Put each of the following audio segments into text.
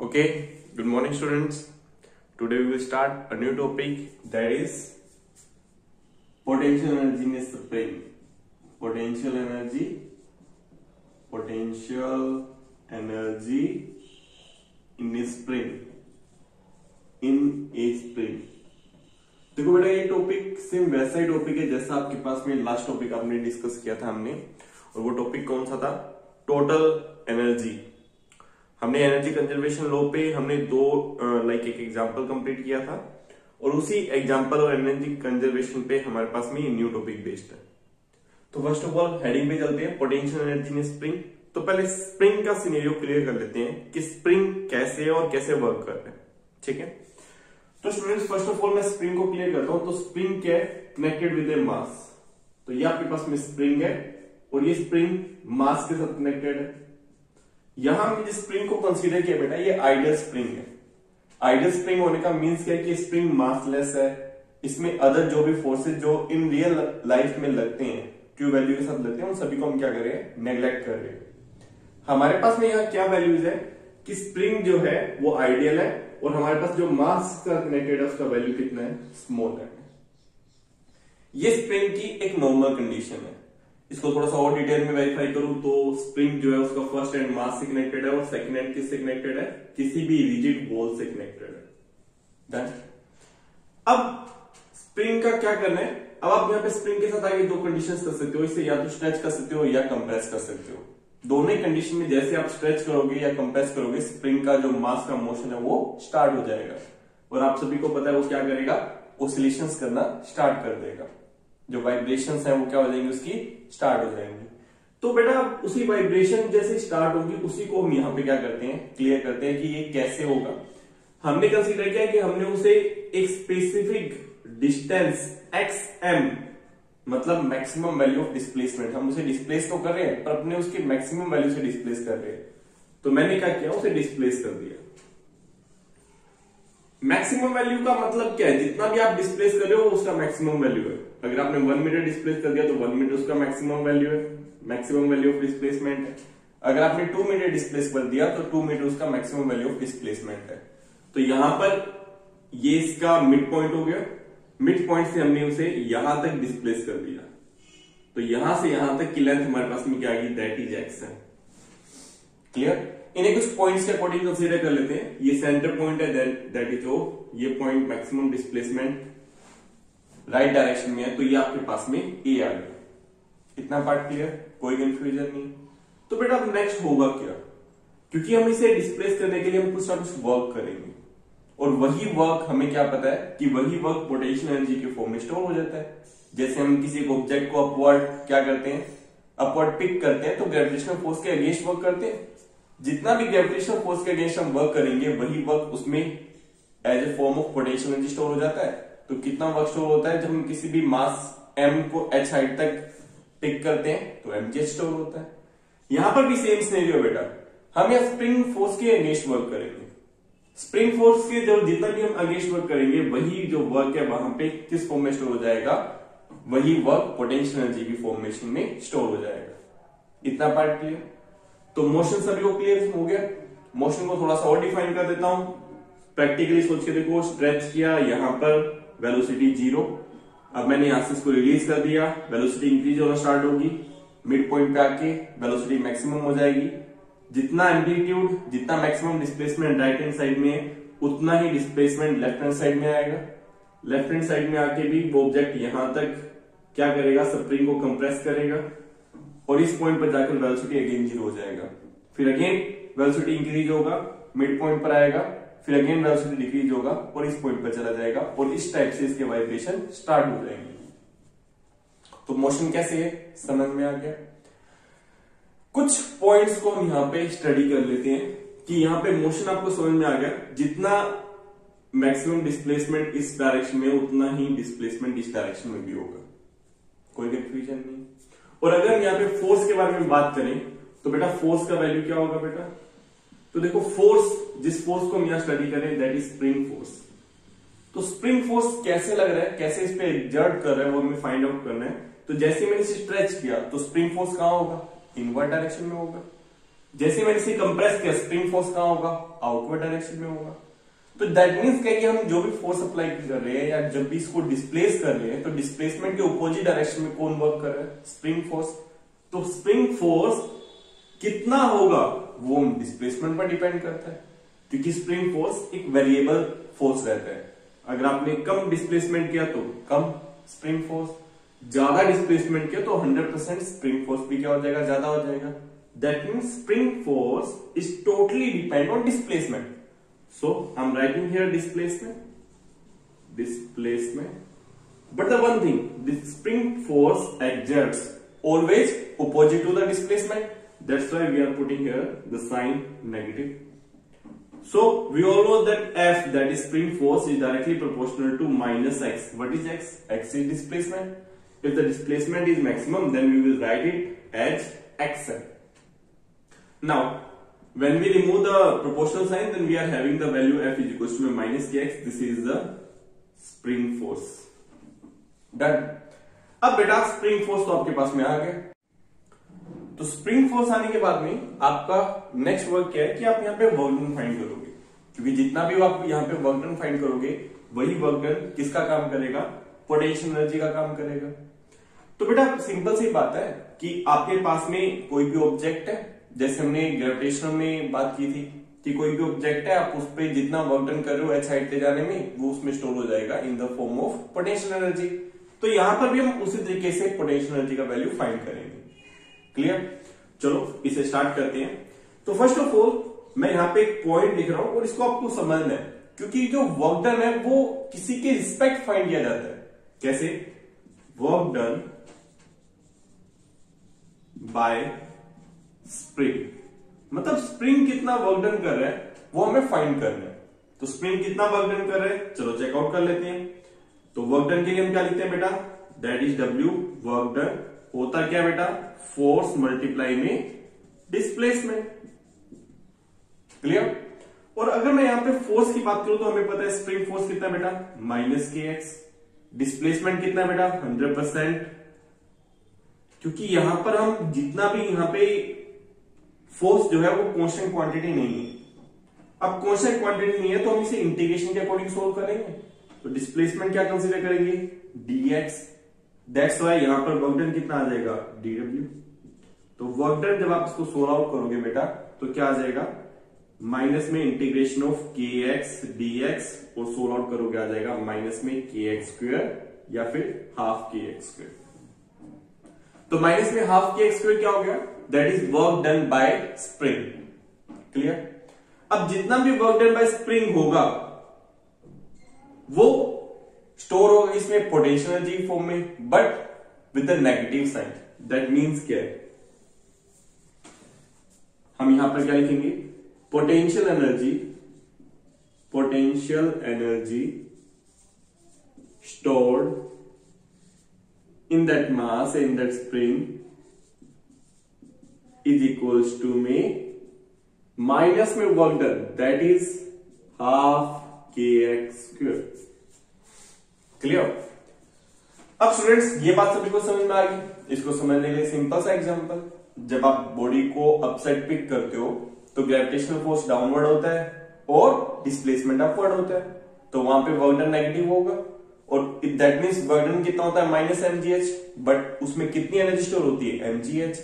Okay, good morning students. Today we will start a new topic, that is potential energy in a spring. Potential energy in a spring. देखो बेटा, ये topic same वैसा ही topic है जैसा आपके पास में last topic आपने discuss किया था हमने, और वो टॉपिक कौन सा था? Total energy. हमने एनर्जी कंजर्वेशन लॉ पे हमने एक एग्जांपल कंप्लीट किया था, और उसी एग्जांपल और एनर्जी कंजर्वेशन पे हमारे पास में ये न्यू टॉपिक बेस्ड है। तो फर्स्ट ऑफ ऑल हेडिंग पे चलते हैं, पोटेंशियल एनर्जी इन स्प्रिंग। तो पहले स्प्रिंग का सिनेरियो क्लियर कर लेते हैं कि स्प्रिंग कैसे और कैसे वर्क कर रहे हैं। ठीक है, तो स्टूडेंट्स फर्स्ट ऑफ ऑल मैं स्प्रिंग को क्लियर करता हूं। तो स्प्रिंग क्या है? कनेक्टेड विद ए मास। तो ये आपके पास में स्प्रिंग है और ये स्प्रिंग मास के साथ कनेक्टेड है। यहां हमने जिस स्प्रिंग को कंसीडर किया बेटा, ये आइडियल स्प्रिंग है। आइडियल स्प्रिंग होने का मीन्स क्या है कि स्प्रिंग मासलेस है। इसमें अदर जो भी फोर्सेज जो इन रियल लाइफ में लगते हैं, क्यू वैल्यू के साथ लगते हैं, उन सभी को हम क्या कर रहे हैं? नेग्लेक्ट कर रहे हैं। हमारे पास में यहाँ क्या वैल्यूज है कि स्प्रिंग जो है वो आइडियल है, और हमारे पास जो मास का कनेक्टेड है उसका वैल्यू कितना है? स्मॉल है। ये स्प्रिंग की एक नॉर्मल कंडीशन है। इसको थोड़ा सा और डिटेल में वेरीफाई करूं तो स्प्रिंग जो है उसका फर्स्ट एंड मास से कनेक्टेड है, और सेकंड एंड किससे कनेक्टेड है? किसी भी रिजिड बॉल से कनेक्टेड है। अब स्प्रिंग का क्या करना है? अब आप यहाँ पे स्प्रिंग के साथ आगे दो कंडीशंस कर सकते हो। इसे या तो स्ट्रेच कर सकते हो या कंप्रेस कर सकते हो। दोनों ही कंडीशन में जैसे आप स्ट्रेच करोगे या कंप्रेस करोगे, स्प्रिंग का जो मास का मोशन है वो स्टार्ट हो जाएगा, और आप सभी को पता है वो क्या करेगा? ऑसिलेशंस करना स्टार्ट कर देगा। जो वाइब्रेशंस है वो क्या हो जाएंगी? उसकी स्टार्ट हो जाएंगी। तो बेटा उसी वाइब्रेशन जैसे स्टार्ट होगी उसी को हम यहाँ पे क्या करते हैं? क्लियर करते हैं कि ये कैसे होगा। हमने कंसीडर किया कि हमने उसे एक स्पेसिफिक डिस्टेंस xm, मतलब मैक्सिमम वैल्यू ऑफ डिस्प्लेसमेंट, हम उसे डिस्प्लेस तो कर रहे हैं पर अपने उसकी मैक्सिमम वैल्यू से डिस्प्लेस कर रहे हैं। तो मैंने क्या किया? उसे डिस्प्लेस कर दिया। मैक्सिमम वैल्यू का मतलब क्या है? जितना भी आप डिस्प्लेस कर रहे हो उसका मैक्सिमम वैल्यू है। अगर आपने 1 मीटर डिस्प्लेस कर दिया तो 1 मीटर उसका मैक्सिमम वैल्यू है, मैक्सिमम वैल्यू ऑफ डिस्प्लेसमेंट है। अगर आपने 2 मीटर डिस्प्लेस कर दिया तो 2 मीटर उसका मैक्सिमम वैल्यू ऑफ डिस्प्लेसमेंट है। तो यहां पर ये इसका मिड पॉइंट हो गया। मिड पॉइंट से हमने उसे यहां तक डिस्प्लेस कर दिया। तो यहां से यहां तक की लेंथ हमारे पास में क्या आएगी? दैट इज एक्स है। क्लियर? इन्हें कुछ पॉइंट्स के अकॉर्डिंग कंसीडर कर लेते हैं। ये सेंटर पॉइंट है, दैट इज ओ। ये point maximum displacement right direction में है, तो ये आपके पास में ए आ गया। इतना पार्ट क्लियर? कोई कंफ्यूजन नहीं? तो बेटा अब नेक्स्ट होगा क्या? क्योंकि हम इसे डिस्प्लेस करने के लिए हम कुछ ना कुछ वर्क करेंगे, और वही वर्क हमें क्या पता है कि वही वर्क पोटेंशियल एनर्जी के फॉर्म में स्टोर हो जाता है। जैसे हम किसी ऑब्जेक्ट को अपवर्ड क्या करते हैं? अपवर्ड पिक करते हैं, तो ग्रेविटेशनल फोर्स के अगेंस्ट वर्क करते हैं। जितना भी ग्रेविटेशनल फोर्स के अगेंस्ट हम वर्क करेंगे वही वर्क उसमें as a form of potential energy store हो जाता है। तो कितना वर्क स्टोर होता है? जब हम किसी भी मास m को h हाइट तक पिक करते हैं तो mgh स्टोर होता है। यहां पर भी सेम सिनेरियो बेटा, हम यहां स्प्रिंग फोर्स के अगेंस्ट वर्क करेंगे। स्प्रिंग फोर्स के जो जितना भी हम अगेंस्ट वर्क करेंगे वही जो वर्क है वहां पे किस फॉर्मेशन हो जाएगा? वही वर्क पोटेंशियल एनर्जी की फॉर्मेशन में स्टोर हो जाएगा। इतना पार्ट क्लियर? तो मोशन सभी को क्लियर हो गया। मोशन को थोड़ा सा और डिफाइन कर देता हूं। प्रैक्टिकली सोच के देखो, स्ट्रेच किया, यहां पर वेलोसिटी 0। अब मैंने यहां से इसको रिलीज कर दिया, वेलोसिटी इंक्रीज होना स्टार्ट होगी। मिड पॉइंट पे आके वेलोसिटी मैक्सिमम हो जाएगी। जितना एम्पलीट्यूड, जितना maximum displacement right hand side में है, उतना ही डिस्प्लेसमेंट लेफ्ट हैंड साइड में आएगा। लेफ्ट हैंड साइड में आके भी वो ऑब्जेक्ट यहां तक क्या करेगा? स्प्रिंग को कंप्रेस करेगा, और इस पॉइंट पर जाकर वेलोसिटी अगेन 0 हो जाएगा। फिर अगेन वेलोसिटी इंक्रीज होगा, मिड पॉइंट पर आएगा, फिर अगेन वेलोसिटी डिक्रीज होगा और इस पॉइंट पर चला जाएगा, और इस टाइप से इसके वाइब्रेशन स्टार्ट हो जाएंगे। तो मोशन कैसे है समझ में आ गया। कुछ पॉइंट्स को हम यहां पे स्टडी कर लेते हैं कि यहां पे मोशन आपको समझ में आ गया। जितना मैक्सिमम डिस्प्लेसमेंट इस डायरेक्शन में, उतना ही डिस्प्लेसमेंट इस डायरेक्शन में भी होगा। कोई कंफ्यूजन नहीं? और अगर यहां पे फोर्स के बारे में बात करें तो बेटा फोर्स का वैल्यू क्या होगा बेटा? तो देखो फोर्स, जिस फोर्स को हम यहां स्टडी करें दैट इज स्प्रिंग फोर्स। तो स्प्रिंग फोर्स कैसे लग रहा है, कैसे इस पे एग्जर्ट कर रहा है, वो हमें फाइंड आउट करना है। तो जैसे मैंने इसे स्ट्रेच किया तो स्प्रिंग फोर्स कहां होगा? इनवर्ट डायरेक्शन में होगा। जैसे मैंने इसे कंप्रेस किया, स्प्रिंग फोर्स कहां होगा, आउटवर्ड डायरेक्शन में होगा। तो दैट मीन्स क्या कि हम जो भी फोर्स अप्लाई कर रहे हैं या जब भी इसको डिस्प्लेस कर रहे हैं तो डिस्प्लेसमेंट के अपोजिट डायरेक्शन में कौन वर्क कर रहा है, स्प्रिंग फोर्स। तो स्प्रिंग फोर्स कितना होगा वो डिस्प्लेसमेंट पर डिपेंड करता है, क्योंकि स्प्रिंग फोर्स एक वेरिएबल फोर्स रहता है। अगर आपने कम डिस्प्लेसमेंट किया तो कम स्प्रिंग फोर्स, ज्यादा डिस्प्लेसमेंट किया तो 100% स्प्रिंग फोर्स भी क्या हो जाएगा, ज्यादा हो जाएगा। That means spring force is totally depend on displacement. So I'm writing here displacement, but the one thing, the spring force exerts always opposite to the displacement. That's why we are putting here the sign negative. So we all know that F, that is spring force, is directly proportional to minus x. What is x? X is displacement. If the displacement is maximum, then we will write it as xn. Now when we remove the proportional sign, then we are having the value F is equals to minus kx. This is the spring force. Done. अब बेटा spring force तो आपके पास में आ गया। तो spring force आने के बाद में आपका नेक्स्ट वर्क क्या है कि आप यहाँ पे वर्क डन फाइंड करोगे, क्योंकि जितना भी आप यहाँ पे वर्क डन फाइंड करोगे वही वर्क डन किसका काम करेगा, पोटेंशियल एनर्जी का काम करेगा। तो बेटा सिंपल सी बात है कि आपके पास में कोई भी ऑब्जेक्ट है, जैसे हमने ग्रेविटेशन में बात की थी कि कोई भी ऑब्जेक्ट है, आप उस पर जितना वर्क डन कर रहे हो h हाइट ले जाने में, वो उसमें स्टोर हो जाएगा in the form of potential energy. तो यहां पर भी हम उसी तरीके से पोटेंशियल एनर्जी का वैल्यू फाइंड करेंगे। क्लियर? चलो इसे स्टार्ट करते हैं। तो फर्स्ट ऑफ ऑल मैं यहाँ पे एक पॉइंट लिख रहा हूं और इसको आपको समझना है, क्योंकि जो वर्क डन है वो किसी के रिस्पेक्ट फाइंड किया जाता है। कैसे? वर्क डन बाय स्प्रिंग, मतलब स्प्रिंग कितना वर्क डन कर रहा है वो हमें फाइंड करना है। तो स्प्रिंग कितना वर्क डन कर रहा है, चलो चेकआउट कर लेते हैं। तो वर्क डन के लिए हम क्या लिखते हैं बेटा, that is W work done. होता क्या बेटा, फोर्स मल्टीप्लाई में डिस्प्लेसमेंट। क्लियर? और अगर मैं यहां पे फोर्स की बात करूं तो हमें पता है स्प्रिंग फोर्स कितना बेटा, माइनस kx। डिस्प्लेसमेंट कितना बेटा, 100%, क्योंकि यहां पर हम जितना भी यहां पे फोर्स जो है वो कांस्टेंट क्वांटिटी नहीं है। अब कांस्टेंट क्वांटिटी नहीं है तो हम इसे इंटीग्रेशन के अकॉर्डिंग सोल्व करेंगे। तो डिस्प्लेसमेंट क्या कंसीडर करेंगे, dx। दैट्स व्हाई यहां पर वर्क डन कितना आ जाएगा, dw। तो वर्क डन जब आप इसको सोल्व आउट करोगे बेटा तो क्या आ जाएगा, माइनस में इंटीग्रेशन ऑफ kx dx, और सोल्व आउट करोगे आ जाएगा माइनस में kx स्क्वायर या फिर हाफ kx स्क्वायर। तो माइनस में हाफ kx स्क्वायर क्या हो गया, that is work done by spring. Clear? अब जितना भी वर्क डन बाय स्प्रिंग होगा वो स्टोर होगा इसमें पोटेंशियल एनर्जी फॉर्म में, but with the negative sign. That means क्या है, हम यहां पर क्या लिखेंगे, potential energy stored in that mass in that spring is equals to में माइनस में work done, that is half kx square. Clear? अब स्टूडेंट्स ये बात सभी को समझ में आ गई। इसको समझने के लिए सिंपल सा एग्जांपल, जब आप बॉडी को अपसाइड पिक करते हो तो ग्रेविटेशनल फोर्स डाउनवर्ड होता है और डिस्प्लेसमेंट अपवर्ड होता है, तो वहां पे वर्क डन नेगेटिव होगा। और दैट मीन्स वर्क डन कितना होता है, माइनस mgh, बट उसमें कितनी एनर्जी स्टोर होती है, mgh।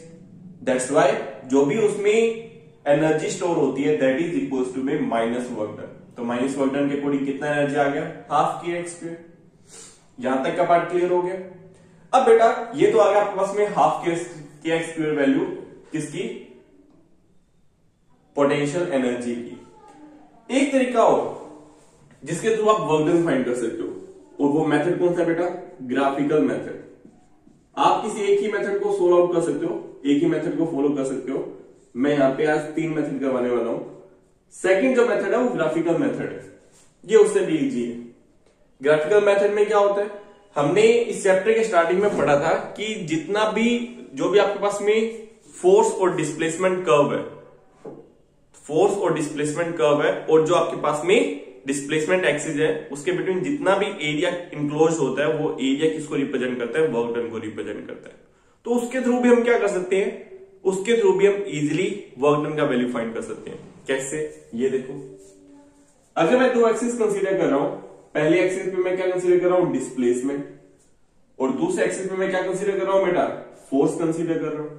दैट्स व्हाई जो भी उसमें एनर्जी स्टोर होती है दैट इज इक्वल्स टू में माइनस वर्क डन। तो माइनस वर्क डन के अकॉर्डिंग कितना एनर्जी आ गया, हाफ kx स्क्वायर। यहां तक का पार्ट क्लियर हो गया। अब बेटा ये तो आ गया आपके पास में हाफ kx स्क्वायर वैल्यू किसकी, पोटेंशियल एनर्जी की। एक तरीका और जिसके थ्रू आप वर्क डन फाइंड कर सकते हो, और वो मेथड कौन सा बेटा, ग्राफिकल मेथड। आप किसी एक ही मेथड को सोल्व आउट कर सकते हो, एक ही मेथड को फॉलो कर सकते हो। मैं यहां पे आज 3 मेथड करवाने वाला हूं। सेकंड जो मेथड है वो ग्राफिकल मेथड है, ये उससे भी इजी है। ग्राफिकल मेथड में क्या होता है, हमने इस चैप्टर के स्टार्टिंग में पढ़ा था कि जितना भी जो भी आपके पास में फोर्स और डिस्प्लेसमेंट कर्व है, फोर्स और डिस्प्लेसमेंट कर्व है, और जो आपके पास में डिस्प्लेसमेंट एक्सिस है उसके बिटवीन जितना भी एरिया इंक्लोज होता है वो एरिया किसको रिप्रेजेंट करता है, वर्क डन को रिप्रेजेंट करता है। तो उसके थ्रू भी हम क्या कर सकते हैं, उसके थ्रू भी हम इजीली वर्क डन का वैल्यू फाइंड कर सकते हैं। कैसे, ये देखो, अगर मैं दो एक्सिस कंसीडर कर रहा हूं, पहले एक्सिस पे मैं क्या कंसीडर कर रहा हूं, डिस्प्लेसमेंट, और दूसरे एक्सिस पे मैं क्या कंसीडर कर रहा हूं बेटा, फोर्स कंसीडर कर रहा हूं।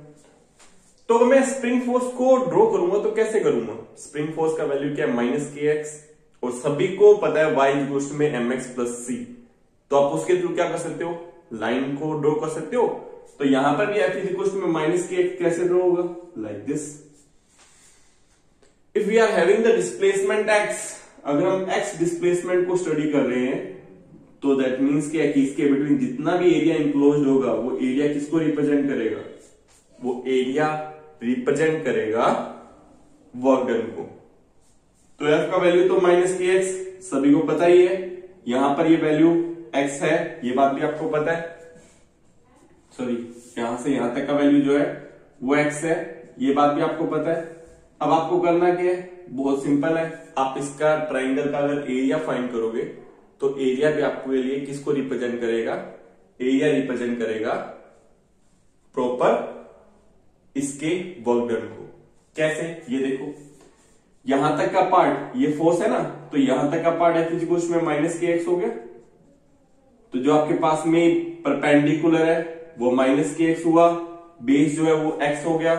तो मैं स्प्रिंग फोर्स को ड्रॉ करूंगा तो कैसे करूंगा, स्प्रिंग फोर्स का वैल्यू क्या है, -kx, और सभी को पता है y इक्वल्स में mx प्लस c, तो आप उसके थ्रू क्या कर सकते हो, लाइन को ड्रॉ कर सकते हो। तो यहां पर भी f इज इक्वल्स में -kx कैसे ड्रॉ होगा, like this. If we are having the displacement x, अगर हम x डिस्प्लेसमेंट को स्टडी कर रहे हैं तो दैट मीन्स क्या है कि इसके बिटवीन जितना भी एरिया इंक्लोज्ड होगा वो एरिया किसको रिप्रेजेंट करेगा, वो एरिया रिप्रेजेंट करेगा वर्क डन को। तो f का वैल्यू तो -kx सभी को पता ही है, यहां पर ये वैल्यू x है, ये बात भी आपको पता है, सॉरी यहां से यहां तक का वैल्यू जो है वो x है, ये बात भी आपको पता है। अब आपको करना क्या है, बहुत सिंपल है, आप इसका ट्राइंगल का अगर एरिया फाइंड करोगे तो एरिया भी आपके लिए किसको रिप्रेजेंट करेगा, एरिया रिप्रेजेंट करेगा प्रॉपर इसके वर्क डन को। कैसे, ये देखो, यहां तक का पार्ट ये फोर्स है ना, तो यहां तक का पार्ट एफ इक्वल्स में -kx हो गया, तो जो आपके पास में परपेंडिकुलर है वो -kx हुआ, बेस जो है वो x हो गया,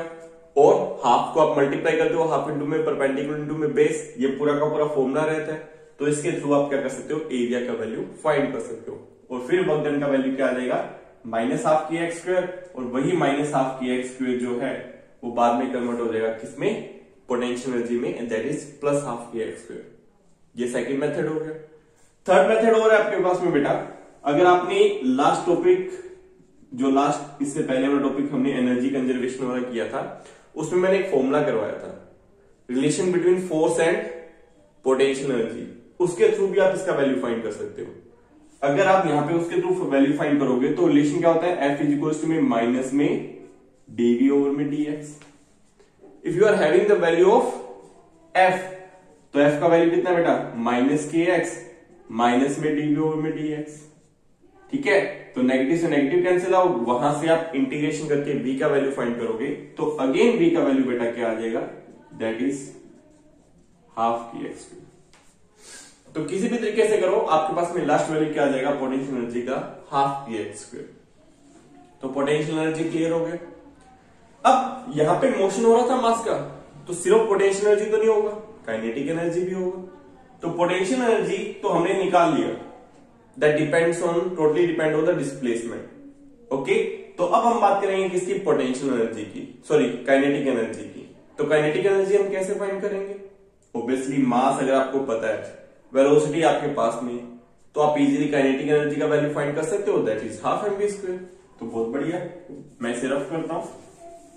और हाफ को आप मल्टीप्लाई करते हो, हाफ इंटू में परपेंडिकुलर इंटू में बेस, ये पूरा का पूरा फॉर्मूला रहता है। तो इसके थ्रू आप क्या कर सकते हो, एरिया का वैल्यू फाइंड कर सकते हो, और फिर वर्क डन का वैल्यू क्या आ जाएगा, -12kx², और वही -12kx² जो है वो बाद में कन्वर्ट हो जाएगा किसमें, पोटेंशियल एनर्जी में, एंड दैट इज +12kx²। ये सेकंड मेथड हो गया। थर्ड मेथड और है आपके पास में बेटा, अगर आपने लास्ट टॉपिक जो लास्ट इससे पहले वाला टॉपिक हमने एनर्जी कंजर्वेशन वाला किया था, उसमें मैंने एक फॉर्मूला करवाया था, relation between force and potential energy, उसके थ्रू भी आप इसका वैल्यू फाइंड कर सकते हो। अगर आप यहां पे उसके थ्रू वैल्यू फाइंड करोगे तो रिलेशन क्या होता है, F इज इक्वल्स टू में माइनस में dv ओवर में dx। If you are having the value of F, तो F का वैल्यू कितना बेटा, -kx माइनस में dv ओवर में dx, ठीक है। तो नेगेटिव से नेगेटिव कैंसिल आउट, वहां से आप इंटीग्रेशन करके v का वैल्यू फाइंड करोगे तो अगेन v का वैल्यू बेटा क्या आ जाएगा, दैट इज 12kx²। तो किसी भी तरीके से करो, आपके पास में लास्ट वैल्यू क्या आ जाएगा, पोटेंशियल एनर्जी का 12kx²। तो पोटेंशियल एनर्जी क्लियर हो गया। अब यहां पे मोशन हो रहा था मास का, तो सिर्फ पोटेंशियल एनर्जी तो नहीं होगा, काइनेटिक एनर्जी भी होगा। तो पोटेंशियल एनर्जी तो हमने निकाल लिया, that depends on, totally depend on the displacement. Okay, तो अब हम बात करेंगे किसकी, पोटेंशियल एनर्जी की, सॉरी काइनेटिक एनर्जी की। तो काइनेटिक एनर्जी हम कैसे फाइंड करेंगे, ऑब्वियसली मास अगर आपको पता है, वेलोसिटी आपके पास में, तो आप इजीली काइनेटिक एनर्जी का वैल्यू फाइंड कर सकते हो, दैट इज 12mv²। तो बहुत बढ़िया, मैं इसे रफ करता हूं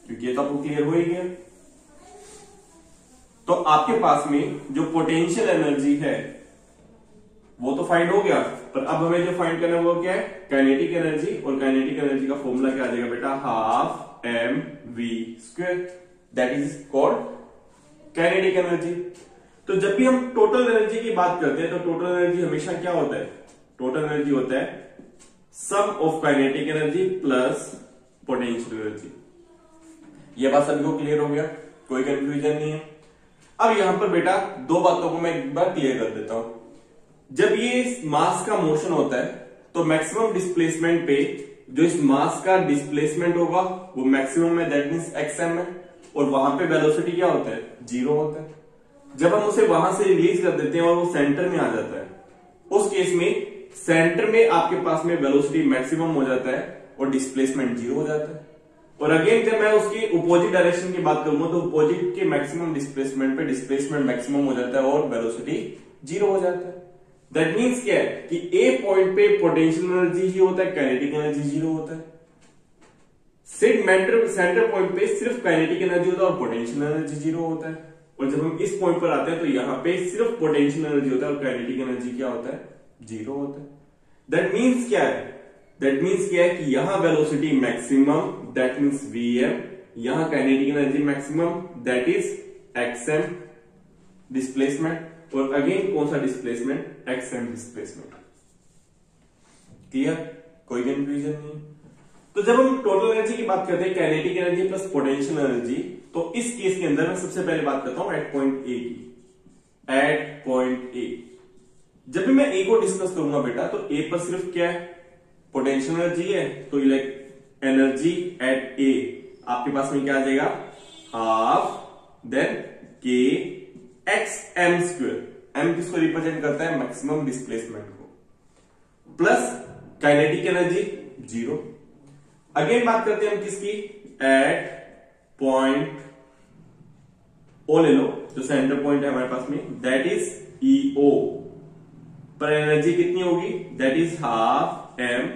क्योंकि ये तो आपको क्लियर हो ही गया। तो आपके पास में जो पोटेंशियल एनर्जी है वो तो फाइंड हो गया, पर अब हमें जो फाइंड करना है वो क्या है, काइनेटिक एनर्जी, और काइनेटिक एनर्जी का फॉर्मूला क्या आ जाएगा बेटा, 12mv², that is called kinetic energy. तो जब भी हम टोटल एनर्जी की बात करते हैं तो टोटल एनर्जी हमेशा क्या होता है, टोटल एनर्जी होता है sum of kinetic energy plus potential energy. ये बात सभी को क्लियर हो गया, कोई कंफ्यूजन नहीं है। अब यहां पर बेटा दो बातों को मैं एक बार क्लियर कर देता हूं। जब ये मास का मोशन होता है तो मैक्सिमम डिस्प्लेसमेंट पे जो इस मास का डिस्प्लेसमेंट होगा वो मैक्सिमम है, दैट मींस xm है, और वहां पे वेलोसिटी क्या होता है, 0 होता है। जब हम उसे वहां से रिलीज कर देते हैं और वो सेंटर में आ जाता है, उस केस में सेंटर में आपके पास में वेलोसिटी मैक्सिमम हो जाता है और डिस्प्लेसमेंट 0 हो जाता है। और अगेन जब मैं उसकी अपोजिट डायरेक्शन की बात करूंगा तो अपोजिट के मैक्सिमम डिस्प्लेसमेंट पे डिस्प्लेसमेंट मैक्सिमम हो जाता है और वेलोसिटी 0 हो जाता है। दैट मीन्स क्या है कि ए पॉइंट पे पोटेंशियल एनर्जी ही होता है, काइनेटिक एनर्जी 0 होता है। सेंटर पॉइंट पे सिर्फ काइनेटिक एनर्जी होता है और पोटेंशियल एनर्जी 0 होता है। और जब हम इस पॉइंट पर आते हैं तो यहां पे सिर्फ पोटेंशियल एनर्जी होता है और काइनेटिक एनर्जी क्या होता है, 0 होता है। दैट मीन्स क्या है, दैट मीन्स क्या है कि यहां velocity maximum, that means vm, यहां kinetic energy maximum, that is xm displacement, और अगेन कौन सा डिस्प्लेसमेंट, xm डिस्प्लेसमेंट। क्लियर, कोई कंफ्यूजन नहीं। तो जब हम टोटल एनर्जी की बात करते हैं kinetic energy plus potential energy, तो इस केस के अंदर मैं सबसे पहले बात करता हूं एट पॉइंट ए की। एट पॉइंट ए जब भी मैं ए को डिस्कस करूंगा बेटा, तो ए पर सिर्फ क्या है, पोटेंशियल एनर्जी है, तो इलेक्ट्रिक एनर्जी एट ए आपके पास में क्या आ जाएगा, हाफ देन के एक्स एम स्क्वायर। एम किसको रिप्रेजेंट करता है, मैक्सिमम डिस्प्लेसमेंट को, प्लस काइनेटिक एनर्जी 0। अगेन बात करते हैं हम किसकी, एट पॉइंट ओ ले लो, जो सेंटर पॉइंट है हमारे पास में, दैट इज ईओ पर एनर्जी कितनी होगी, दैट इज हाफ एम,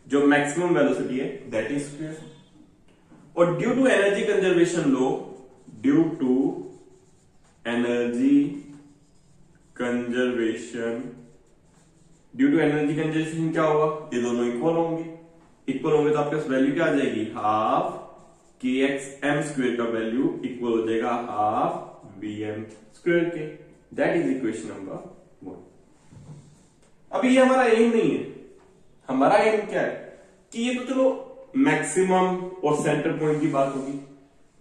जो मैक्सिमम वेलोसिटी है, दैट इज स्क्वायर। और due to energy conservation law, due to energy conservation, due to energy conservation क्या होगा, ये दोनों इक्वल होंगे। इक्वल होंगे तो आपके पास वैल्यू क्या आ जाएगी, half k x m square का वैल्यू इक्वल हो जाएगा हाफ वी एम स्क्वायर के। That is equation number 1। अभी ये हमारा एम नहीं है, हमारा एम क्या है कि ये तो चलो मैक्सिमम और सेंटर पॉइंट की बात होगी,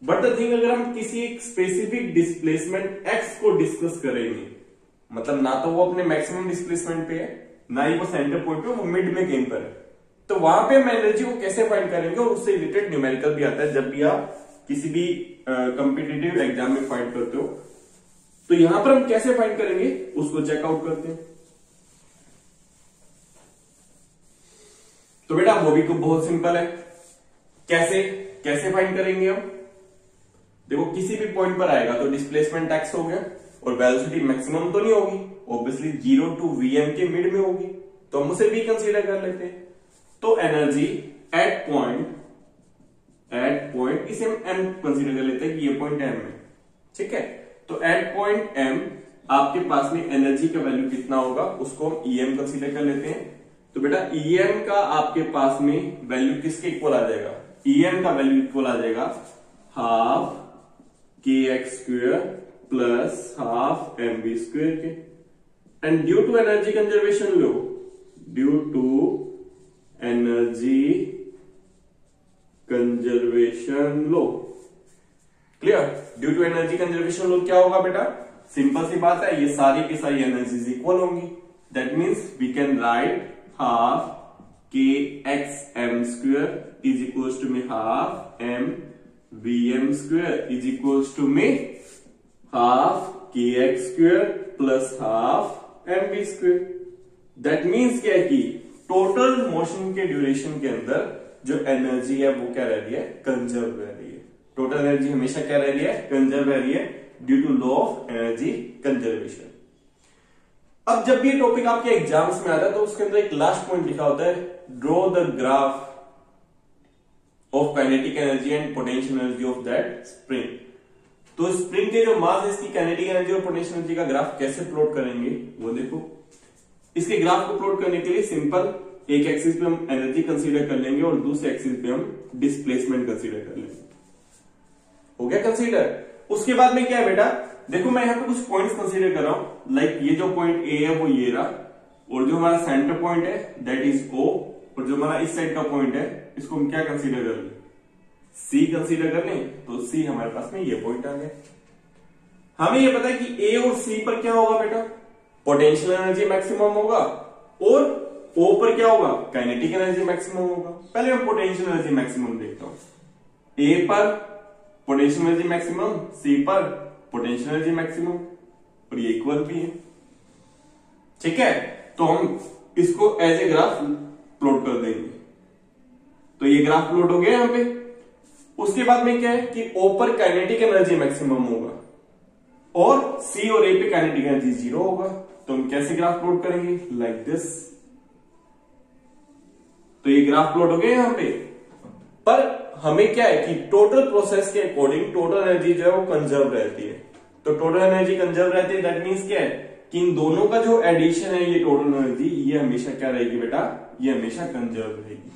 बट द थिंग अगर हम किसी एक स्पेसिफिक डिस्प्लेसमेंट एक्स को डिस्कस करेंगे, मतलब ना तो वो अपने मैक्सिमम डिस्प्लेसमेंट पे है, ना ही वो सेंटर पॉइंट पे, वो मिड में कहीं पर है, तो वहां पे हम एनर्जी को कैसे फाइंड करेंगे, और उससे रिलेटेड न्यूमेरिकल भी आता है जब भी आप किसी भी कॉम्पिटिटिव एग्जाम में फाइंड करते हो। तो यहां पर हम कैसे फाइंड करेंगे उसको चेकआउट करते हैं। तो बेटा वो भी बहुत सिंपल है, कैसे कैसे फाइंड करेंगे हम, देखो किसी भी पॉइंट पर आएगा तो डिस्प्लेसमेंट एक्स हो गया, और वेलोसिटी मैक्सिमम तो नहीं होगी, ऑब्वियसली 0 टू वीएम के मिड में होगी, तो हम उसे भी कंसीडर कर लेते हैं। तो एनर्जी एट पॉइंट इसे हम एम कंसीडर कर लेते हैं कि ये पॉइंट एम है, ठीक है। तो एट पॉइंट एम आपके पास में एनर्जी का वैल्यू कितना होगा, उसको हम ईएम कंसीडर कर लेते हैं। तो बेटा ईएम का आपके पास में वैल्यू किसके इक्वल आ जाएगा, ईएम का वैल्यू इक्वल आ जाएगा half k x square plus half m v square के। And due to energy conservation law, due to energy conservation law, clear. Due to energy conservation law क्या होगा बेटा, simple सी बात है, ये सारी की सारी एनर्जीज इक्वल होंगी, that means we can write half k x m square is equals to में half m v m square is equals to में half k x square plus half m v square. That means क्या है कि total motion के duration के अंदर जो energy है वो क्या रह रही है, कंजर्व रह रही है। टोटल एनर्जी हमेशा क्या रह रही है, कंजर्व रह रही है, due to law of energy conservation. अब जब भी ये टॉपिक आपके एग्जाम्स में आता है तो उसके अंदर एक लास्ट पॉइंट लिखा होता है, draw the graph of kinetic energy and potential energy of that spring. तो स्प्रिंग के जो मास है इसकी काइनेटिक एनर्जी और पोटेंशियल एनर्जी का ग्राफ कैसे प्लॉट करेंगे वो देखो। इसके ग्राफ को प्लॉट करने के लिए सिंपल एक एक्सिस पे हम एनर्जी कंसीडर कर लेंगे और दूसरे एक्सिस पे हम डिस्प्लेसमेंट कंसीडर कर लेंगे। हो गया कंसीडर। उसके बाद में क्या है बेटा, देखो मैं यहां पे कुछ पॉइंट्स कंसीडर कर रहा हूं, लाइक ये जो पॉइंट ए है वो ये रहा, और जो हमारा सेंटर पॉइंट है दैट इज ओ, और जो हमारा इस साइड का पॉइंट है इसको हम क्या कंसीडर कर लें, सी कंसीडर कर लें। तो सी हमारे पास में ये पॉइंट आ गया। हमें ये पता है कि ए और सी पर क्या होगा बेटा, पोटेंशियल एनर्जी मैक्सिमम होगा, और ओ पर क्या होगा, काइनेटिक एनर्जी मैक्सिमम होगा। पहले मैं पोटेंशियल एनर्जी मैक्सिमम देखता हूं, ए पर पोटेंशियल एनर्जी मैक्सिमम, सी पर पोटेंशियल एनर्जी मैक्सिमम, और ये इक्वल भी है, ठीक है। तो हम इसको एज ए ग्राफ प्लॉट कर देंगे। तो ये ग्राफ प्लॉट हो गया यहां पे। उसके बाद में क्या है कि ओ पर काइनेटिक एनर्जी मैक्सिमम होगा, और सी और ए पे काइनेटिक एनर्जी 0 होगा। तो हम कैसे ग्राफ प्लॉट करेंगे, लाइक दिस। तो ये ग्राफ प्लॉट हो गया यहां पे। पर हमें क्या है कि टोटल प्रोसेस के अकॉर्डिंग टोटल एनर्जी जो है वो कंजर्व रहती है। तो टोटल एनर्जी कंजर्व रहती है, दैट मीन्स क्या है कि इन दोनों का जो एडिशन है ये टोटल एनर्जी, ये हमेशा क्या रहेगी बेटा, ये हमेशा कंजर्व रहेगी।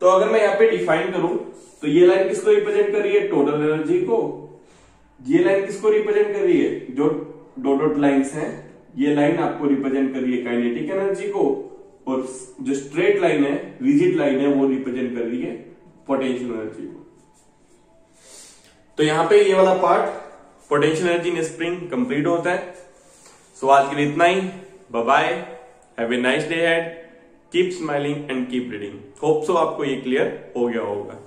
तो अगर मैं यहाँ पे डिफाइन करूं तो ये लाइन किसको रिप्रेजेंट कर रही है, टोटल एनर्जी को। ये लाइन किसको रिप्रेजेंट कर रही है, जो डॉट डॉट लाइन्स हैं, ये लाइन आपको रिप्रेजेंट कर रही है काइनेटिक एनर्जी को, और जो स्ट्रेट लाइन है, रिजिड लाइन है, वो रिप्रेजेंट कर रही है पोटेंशियल एनर्जी को। तो यहां पे ये वाला part potential energy in spring complete होता है। सो आज के लिए इतना ही। Bye bye, have a nice day ahead, keep smiling and keep reading. Hope so आपको ये क्लियर हो गया होगा।